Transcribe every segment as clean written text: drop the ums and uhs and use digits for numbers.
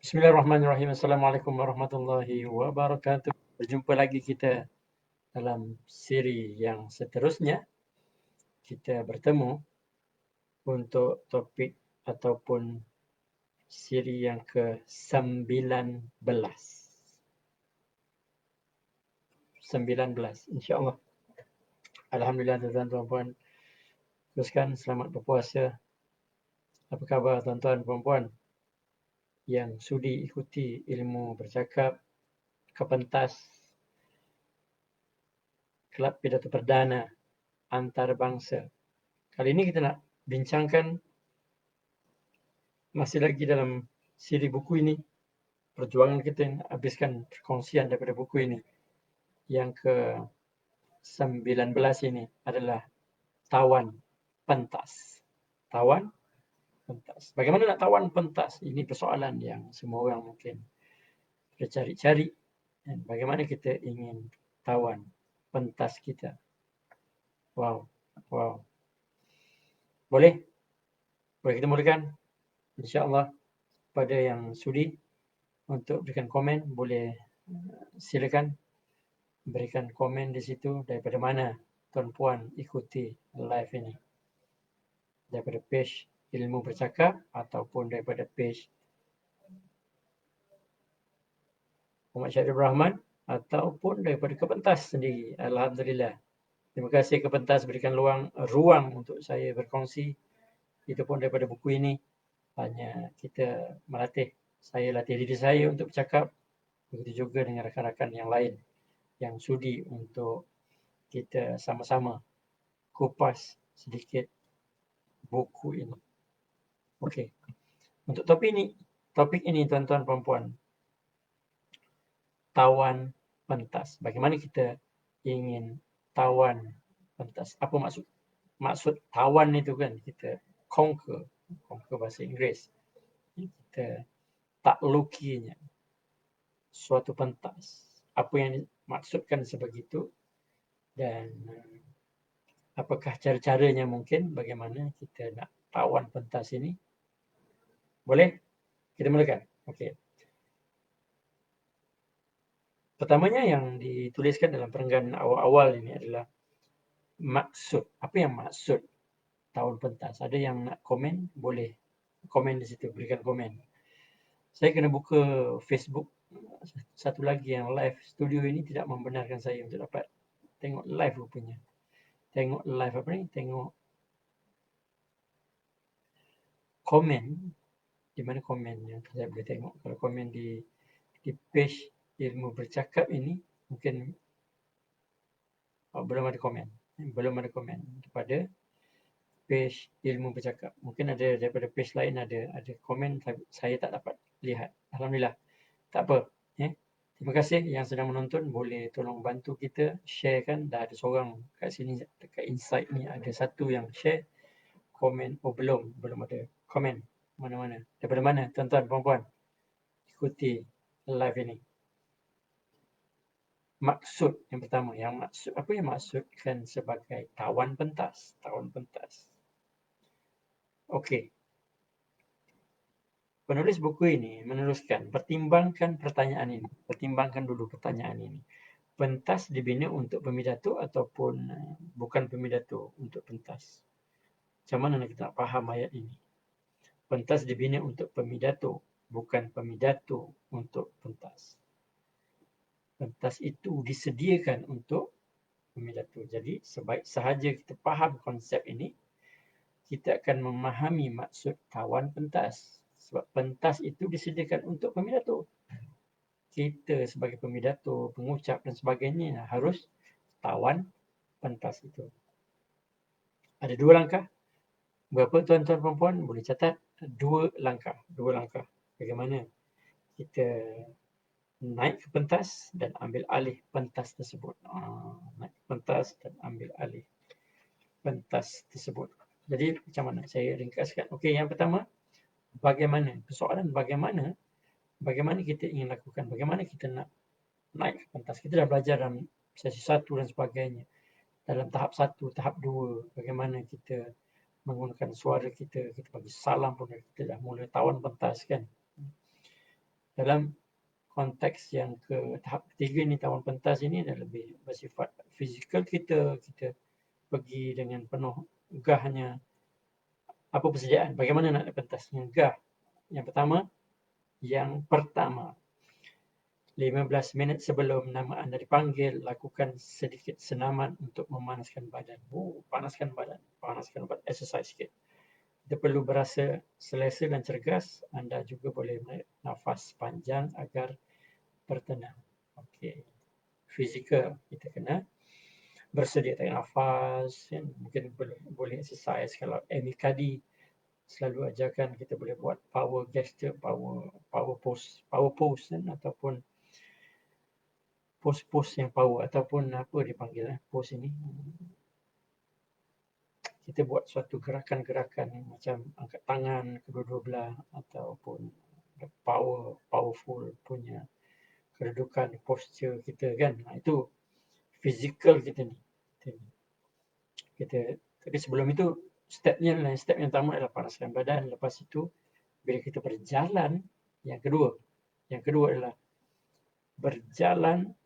Bismillahirrahmanirrahim. Assalamualaikum warahmatullahi wabarakatuh. Berjumpa lagi kita dalam siri yang seterusnya. Kita bertemu untuk topik ataupun siri yang ke-19. 19, insya-Allah. Alhamdulillah tuan-tuan dan puan. Teruskan selamat berpuasa. Apa khabar tuan-tuan dan puan yang sudi ikuti ilmu bercakap ke pentas Kelab Pidato Perdana Antarabangsa. Kali ini kita nak bincangkan masih lagi dalam siri buku ini. Perjuangan kita habiskan perkongsian daripada buku ini. Yang ke-19 ini adalah tawan pentas. Tawan pentas. Bagaimana nak tawan pentas? Ini persoalan yang semua orang mungkin cari-cari. Dan bagaimana kita ingin tawan pentas kita? Wow. Boleh kita mulakan? InsyaAllah pada yang sudi untuk berikan komen, boleh silakan berikan komen di situ daripada mana tuan-puan ikuti live ini. Daripada page Ilmu Bercakap ataupun daripada page Muhammad Syarif Rahman ataupun daripada Kepentas sendiri. Alhamdulillah. Terima kasih Kepentas berikan ruang untuk saya berkongsi. Itu pun daripada buku ini. Hanya kita melatih. Saya latih diri saya untuk bercakap. Begitu juga dengan rakan-rakan yang lain yang sudi untuk kita sama-sama kupas sedikit buku ini. Okey. Untuk topik ini tuan-tuan dan puan, tawan pentas. Bagaimana kita ingin tawan pentas? Apa maksud tawan itu kan? Kita conquer bahasa Inggeris. Kita taklukinya suatu pentas. Apa yang dimaksudkan sebegitu dan apakah cara-caranya mungkin bagaimana kita nak tawan pentas ini? Boleh? Kita mulakan. Okey. Pertamanya yang dituliskan dalam perenggan awal-awal ini adalah maksud. Apa yang maksud tawan pentas? Ada yang nak komen? Boleh komen di situ, berikan komen. Saya kena buka Facebook. Satu lagi yang live studio ini tidak membenarkan saya untuk dapat tengok live rupanya. Tengok live apa ni? Tengok komen. Di mana komen yang saya boleh tengok? Kalau komen di page Ilmu Bercakap ini mungkin belum ada komen. Belum ada komen kepada page Ilmu Bercakap. Mungkin ada daripada page lain ada komen saya tak dapat lihat. Alhamdulillah. Tak apa. Terima kasih yang sedang menonton. Boleh tolong bantu kita sharekan. Dah ada seorang kat sini, dekat Insight ni ada satu yang share. Komen. Belum ada komen. Mana-mana. Daripada mana tuan-tuan, puan-puan? Ikuti live ini. Maksud yang pertama. Apa yang maksudkan sebagai tawan pentas? Tawan pentas. Okey. Penulis buku ini meneruskan, pertimbangkan pertanyaan ini. Pertimbangkan dulu pertanyaan ini. Pentas dibina untuk pemidato ataupun bukan pemidato untuk pentas? Macam mana nak kita nak faham ayat ini? Pentas dibina untuk pemidato, bukan pemidato untuk pentas. Pentas itu disediakan untuk pemidato. Jadi sebaik sahaja kita faham konsep ini, kita akan memahami maksud tawan pentas. Sebab pentas itu disediakan untuk pemidato. Kita sebagai pemidato, pengucap dan sebagainya harus tawan pentas itu. Ada 2 langkah. Berapa tuan-tuan perempuan boleh catat? 2 langkah. Bagaimana kita naik ke pentas dan ambil alih pentas tersebut. Naik ke pentas dan ambil alih pentas tersebut. Jadi macam mana? Saya ringkaskan. Okey, yang pertama, bagaimana? Persoalan bagaimana kita ingin lakukan? Bagaimana kita nak naik ke pentas? Kita dah belajar dalam sesi 1 dan sebagainya. Dalam tahap 1, tahap 2, bagaimana kita menggunakan suara kita bagi salam pun kita dah mula tawan pentas kan. Dalam konteks yang tahap ketiga ni, tawan pentas ini dah lebih bersifat fizikal. Kita pergi dengan penuh gahnya. Apa persediaan? Bagaimana nak pentas dengan gah? Yang pertama, 15 minit sebelum nama anda dipanggil, lakukan sedikit senaman untuk memanaskan badan. Panaskan badan, exercise sikit. Kita perlu berasa selesa dan cergas. Anda juga boleh menarik nafas panjang agar bertenang. Okey. Fizikal, kita kena bersedia tarik nafas. Mungkin boleh exercise. Kalau Amy Cuddy selalu ajarkan kita boleh buat power gesture, power pose ataupun pose yang power, ataupun apa dipanggil pose ini. Kita buat suatu gerakan-gerakan macam angkat tangan kedua-dua belah, ataupun powerful punya kedudukan, posture kita kan. Itu fizikal kita ni. Tapi sebelum itu, step yang pertama adalah panaskan badan. Lepas itu, bila kita berjalan, yang kedua adalah berjalan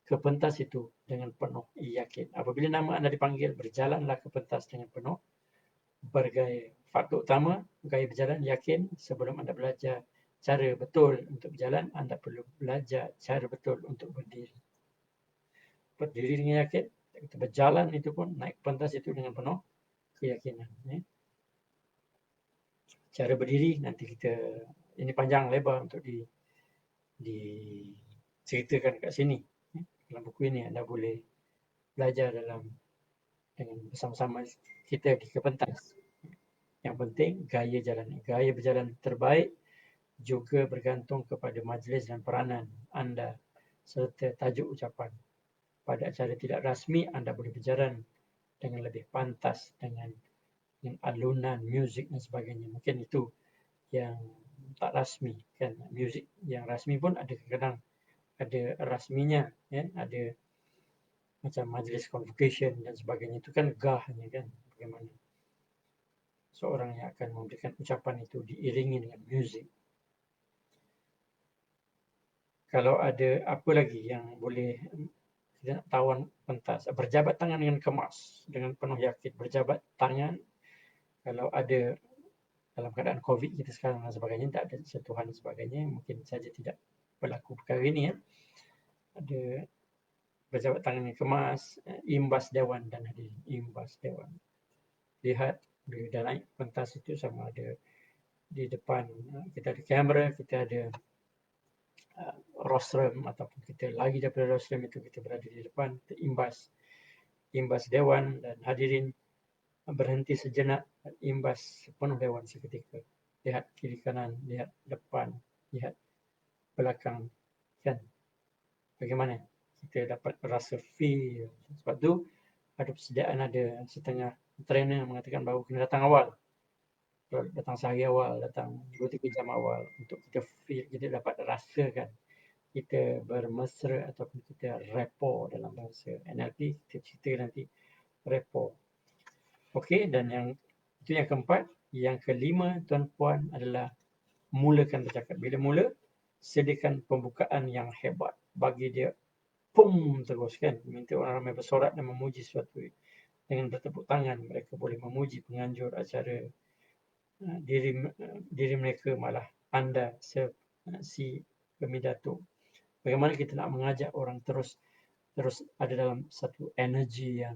ke pentas itu dengan penuh yakin. Apabila nama anda dipanggil, berjalanlah ke pentas dengan penuh bergaya. Faktor utama, gaya berjalan yakin. Sebelum anda belajar cara betul untuk berjalan, anda perlu belajar cara betul untuk berdiri. Berdiri dengan yakin. Kita berjalan itu pun, naik pentas itu dengan penuh keyakinan. Cara berdiri nanti kita, ini panjang lebar untuk diceritakan kat sini. Dalam buku ini anda boleh belajar dengan bersama-sama kita di pentas. Yang penting gaya berjalan terbaik juga bergantung kepada majlis dan peranan anda serta tajuk ucapan. Pada acara tidak rasmi, anda boleh berjalan dengan lebih pantas dengan alunan muzik dan sebagainya. Mungkin itu yang tak rasmi kan. Muzik yang rasmi pun ada kadang ada rasminya kan, ada macam majlis convocation dan sebagainya. Itu kan gahnya kan, bagaimana seorang yang akan memberikan ucapan itu diiringi dengan muzik. Kalau ada apa lagi yang boleh kita nak tawan pentas, berjabat tangan dengan kemas, dengan penuh yakin. Berjabat tangan kalau ada dalam keadaan COVID kita sekarang dan sebagainya, tak ada sentuhan dan sebagainya, mungkin saja tidak berlaku perkara ini. Ada berjabat tangan yang kemas, imbas dewan dan hadirin. Imbas dewan. Lihat bila dah naik pentas itu, sama ada di depan kita ada kamera, kita ada rostrum, ataupun kita lagi daripada rostrum itu kita berada di depan, imbas dewan dan hadirin berhenti sejenak, imbas sepenuh dewan seketika. Lihat kiri kanan, lihat depan, lihat belakang kan. Bagaimana kita dapat rasa feel. Sebab tu ada persediaan, ada setengah trainer mengatakan bahawa kena datang awal. Datang sehari awal, datang 2-3 jam awal untuk kita feel, kita dapat rasakan. Kita bermesra ataupun kita rapport dalam bahasa NLP, kita cerita nanti rapport. Okey, dan itu yang keempat. Yang kelima, tuan-puan, adalah mulakan bercakap. Bila mula, sediakan pembukaan yang hebat. Bagi dia pum terus kan. Minta orang ramai bersorak dan memuji sesuatu. Dengan bertepuk tangan, mereka boleh memuji penganjur acara. Diri mereka malah anda si pemidato. Bagaimana kita nak mengajak orang terus ada dalam satu energi yang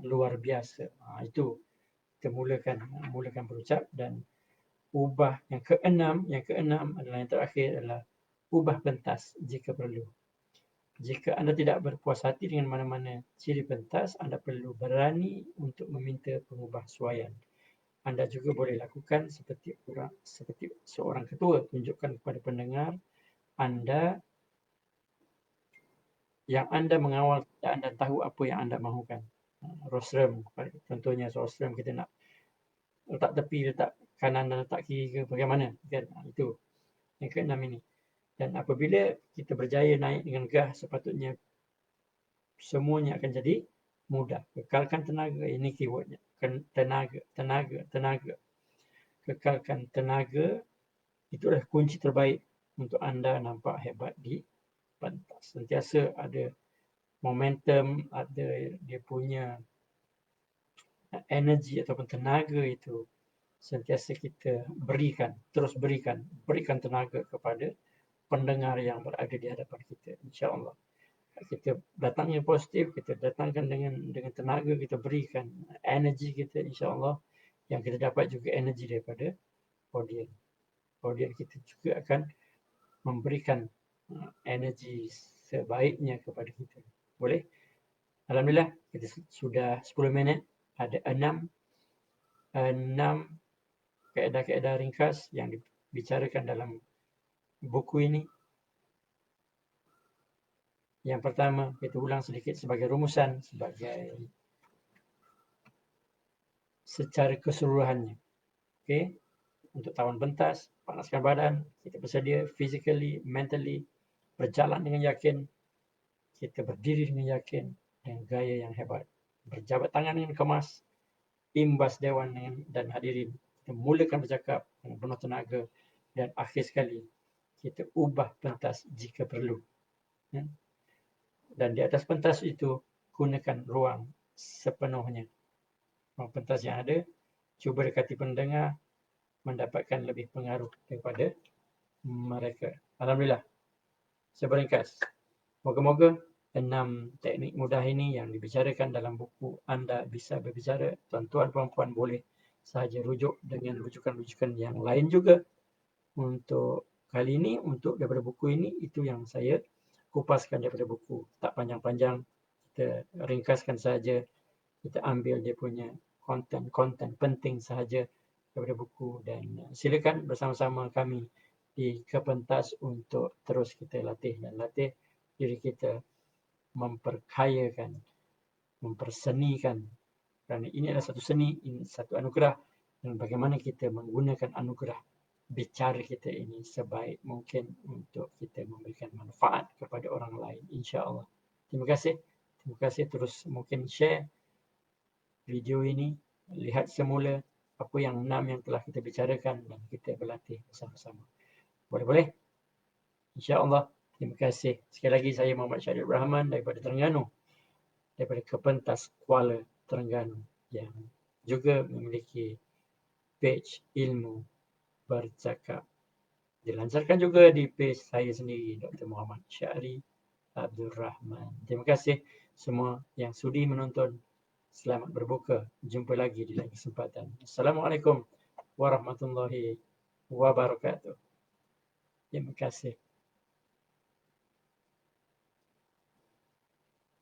luar biasa. Itu kita mulakan berucap. Dan ubah yang keenam adalah yang terakhir, adalah ubah pentas jika perlu. Jika anda tidak berpuas hati dengan mana-mana ciri pentas, anda perlu berani untuk meminta pengubahsuaian. Anda juga boleh lakukan seperti seorang ketua, tunjukkan kepada pendengar anda yang anda mengawal dan anda tahu apa yang anda mahukan. Rostrum, contohnya rostrum kita nak letak tepi, letak kanan dan letak kiri ke bagaimana kan. Itu yang keenam ini. Dan apabila kita berjaya naik dengan gah, sepatutnya semuanya akan jadi mudah. Kekalkan tenaga, ini keywordnya. Tenaga. Kekalkan tenaga Itulah kunci terbaik untuk anda nampak hebat di pentas. Sentiasa ada momentum, ada dia punya energi ataupun tenaga itu sentiasa kita berikan, terus berikan tenaga kepada pendengar yang berada di hadapan kita, insya-Allah. Kita datangnya positif, kita datangkan dengan tenaga, kita berikan energi kita, insya-Allah, yang kita dapat juga energi daripada audiens. Audiens kita juga akan memberikan energi sebaiknya kepada kita. Boleh? Alhamdulillah, kita sudah 10 minit. Ada 6 kaedah-kaedah ringkas yang dibicarakan dalam buku ini. Yang pertama, kita ulang sedikit sebagai rumusan, secara keseluruhannya. Okay? Untuk tawan pentas, panaskan badan, kita bersedia physically, mentally, berjalan dengan yakin, kita berdiri dengan yakin, dengan gaya yang hebat. Berjabat tangan dengan kemas, imbas dewan dan hadirin. Kita mulakan bercakap dengan penuh tenaga, dan akhir sekali, kita ubah pentas jika perlu. Dan di atas pentas itu, gunakan ruang sepenuhnya. Ruang pentas yang ada, cuba dekati pendengar, mendapatkan lebih pengaruh daripada mereka. Alhamdulillah. Seberingkas. Moga-moga 6 teknik mudah ini yang dibicarakan dalam buku anda bisa berbicara. Tuan-tuan puan-puan boleh sahaja rujuk dengan rujukan-rujukan yang lain juga. Untuk kali ini, untuk daripada buku ini, itu yang saya kupaskan daripada buku. Tak panjang-panjang, kita ringkaskan saja. Kita ambil dia punya konten-konten penting sahaja daripada buku, dan silakan bersama-sama kami di Kepentas untuk terus kita latih diri kita memperkayakan, mempersenikan, kerana ini adalah satu seni, ini satu anugerah, dan bagaimana kita menggunakan anugerah bicara kita ini sebaik mungkin untuk kita memberikan manfaat kepada orang lain, insya-Allah. Terima kasih terus mungkin share video ini, lihat semula apa yang 6 yang telah kita bicarakan dan kita berlatih bersama-sama. Boleh-boleh? InsyaAllah. Terima kasih. Sekali lagi saya Muhammad Syarif Rahman daripada Terengganu. Daripada Kepentas Kuala Terengganu. Yang juga memiliki page ilmu bercakap. Dilancarkan juga di page saya sendiri, Dr. Muhammad Syarif Abdul Rahman. Terima kasih semua yang sudi menonton. Selamat berbuka. Jumpa lagi di lain kesempatan. Assalamualaikum warahmatullahi wabarakatuh. Terima kasih.